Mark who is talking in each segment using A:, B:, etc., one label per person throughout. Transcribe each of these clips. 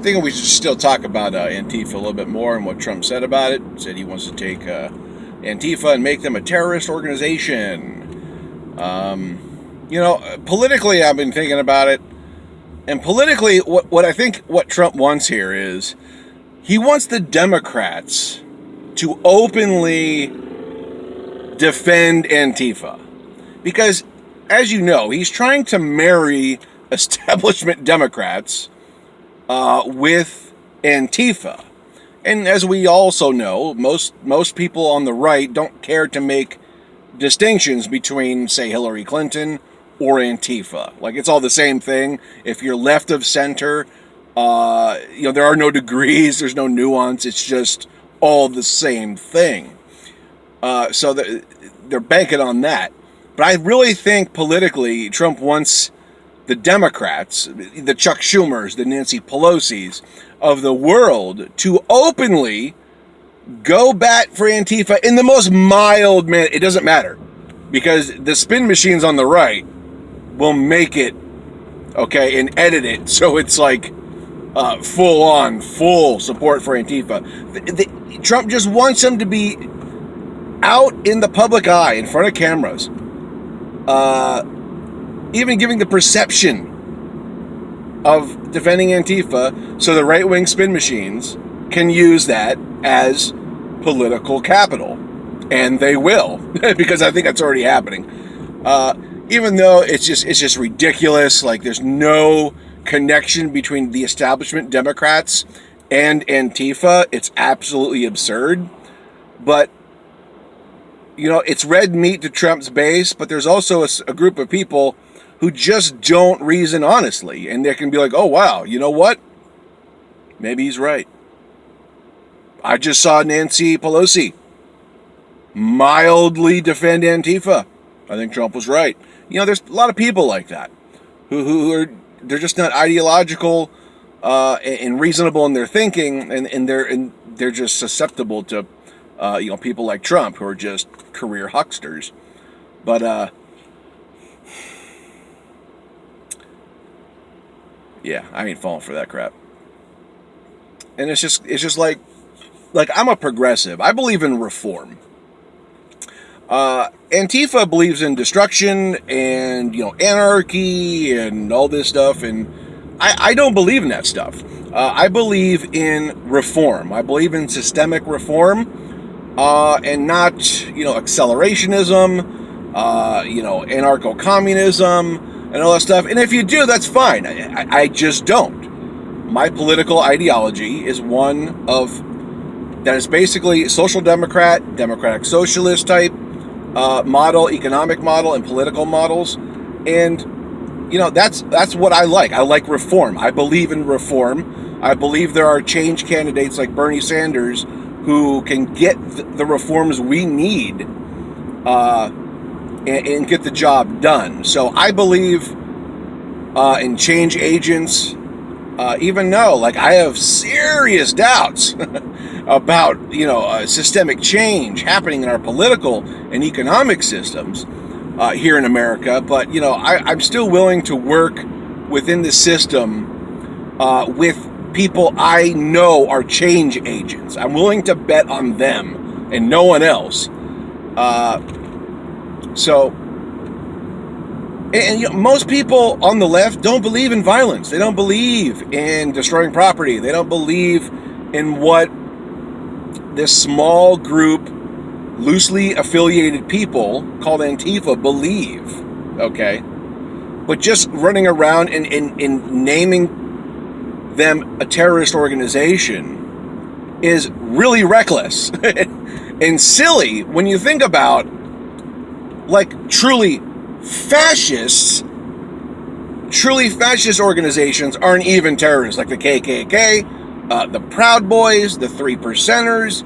A: thinking we should still talk about Antifa a little bit more and what Trump said about it. Said he wants to take Antifa and make them a terrorist organization. Politically, I've been thinking about it. And politically, what I think what Trump wants here is he wants the Democrats to openly defend Antifa. Because, as you know, he's trying to marry establishment Democrats with Antifa. And as we also know, most people on the right don't care to make distinctions between, say, Hillary Clinton or Antifa. Like, it's all the same thing. If you're left of center, there are no degrees, there's no nuance, it's just all the same thing. So they're banking on that. But I really think politically, Trump wants the Democrats, the Chuck Schumers, the Nancy Pelosi's of the world to openly go bat for Antifa in the most mild manner. It doesn't matter, because the spin machines on the right will make it, okay, and edit it so it's like full support for Antifa. Trump just wants them to be out in the public eye, in front of cameras, even giving the perception of defending Antifa so the right-wing spin machines can use that as political capital. And they will, because I think that's already happening. Even though it's just ridiculous. Like, there's no connection between the establishment Democrats and Antifa. It's absolutely absurd. But, it's red meat to Trump's base, but there's also a group of people who just don't reason honestly. And they can be like, oh, wow, you know what? Maybe he's right. I just saw Nancy Pelosi mildly defend Antifa. I think Trump was right. There's a lot of people like that who are, they're just not ideological and reasonable in their thinking, and they're just susceptible to people like Trump who are just career hucksters. But yeah, I ain't falling for that crap. And it's just like I'm a progressive. I believe in reform. Antifa believes in destruction and, anarchy and all this stuff, and I don't believe in that stuff. I believe in reform. I believe in systemic reform, and not, accelerationism, anarcho-communism, and all that stuff. And if you do, that's fine. I just don't. My political ideology is one that is basically social democrat, democratic socialist type model, economic model, and political models. And that's what I like. I like reform. I believe in reform. I believe there are change candidates like Bernie Sanders who can get the reforms we need and get the job done. So I believe in change agents, even though I have serious doubts about systemic change happening in our political and economic systems here in America. But I'm still willing to work within the system with people I know are change agents. I'm willing to bet on them and no one else. Most people on the left don't believe in violence. They don't believe in destroying property. They don't believe in what this small group, loosely affiliated people called Antifa believe. Okay? But just running around and naming them a terrorist organization is really reckless and silly when you think about truly fascist organizations aren't even terrorists, like the KKK, the Proud Boys, the Three Percenters,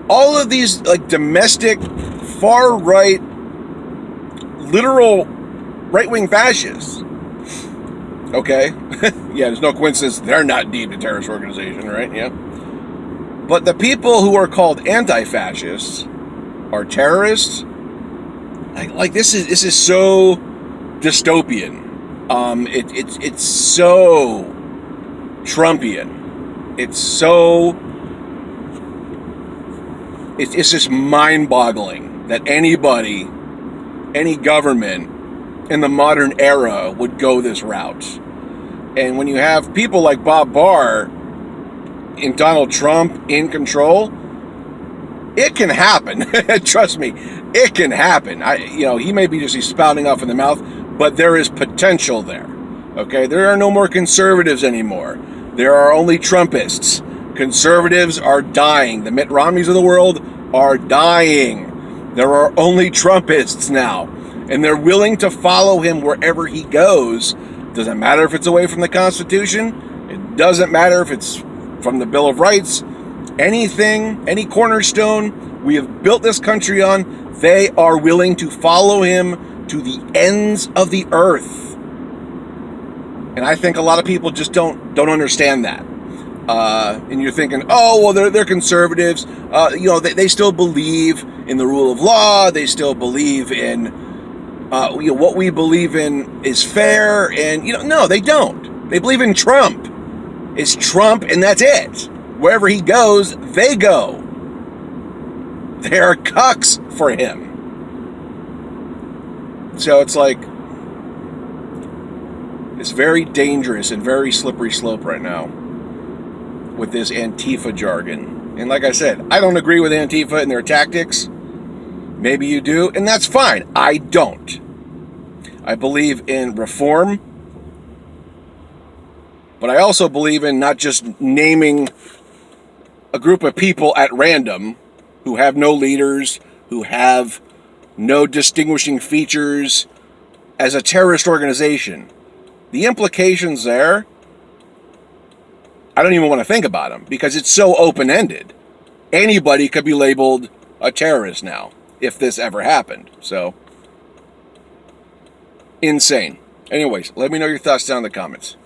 A: all of these domestic far right, literal right-wing fascists. Okay? Yeah, there's no coincidence they're not deemed a terrorist organization, right? Yeah. But the people who are called anti-fascists are terrorists. This is so dystopian. It's so Trumpian. It's so... It's just mind-boggling that anybody, any government in the modern era would go this route. And when you have people like Bob Barr and Donald Trump in control, it can happen. Trust me, it can happen. He may be just spouting off in the mouth, but there is potential there. Okay, there are no more conservatives anymore. There are only Trumpists. Conservatives are dying. The Mitt Romneys of the world are dying. There are only Trumpists now, and they're willing to follow him wherever he goes. Doesn't matter if it's away from the Constitution. It doesn't matter if it's from the Bill of Rights. Anything, any cornerstone we have built this country on, they are willing to follow him to the ends of the earth. And I think a lot of people just don't understand that. And you're thinking, oh, well, they're conservatives. They still believe in the rule of law. They still believe in, what we believe in is fair. And, no, they don't. They believe in Trump. It's Trump, and that's it. Wherever he goes, they go. They are cucks for him. So it's like, it's very dangerous and very slippery slope right now with this Antifa jargon. And like I said, I don't agree with Antifa and their tactics. Maybe you do, and that's fine. I don't. I believe in reform, but I also believe in not just naming a group of people at random who have no leaders, who have no distinguishing features as a terrorist organization. The implications there, I don't even want to think about them because it's so open-ended. Anybody could be labeled a terrorist now if this ever happened. So, insane. Anyways, let me know your thoughts down in the comments.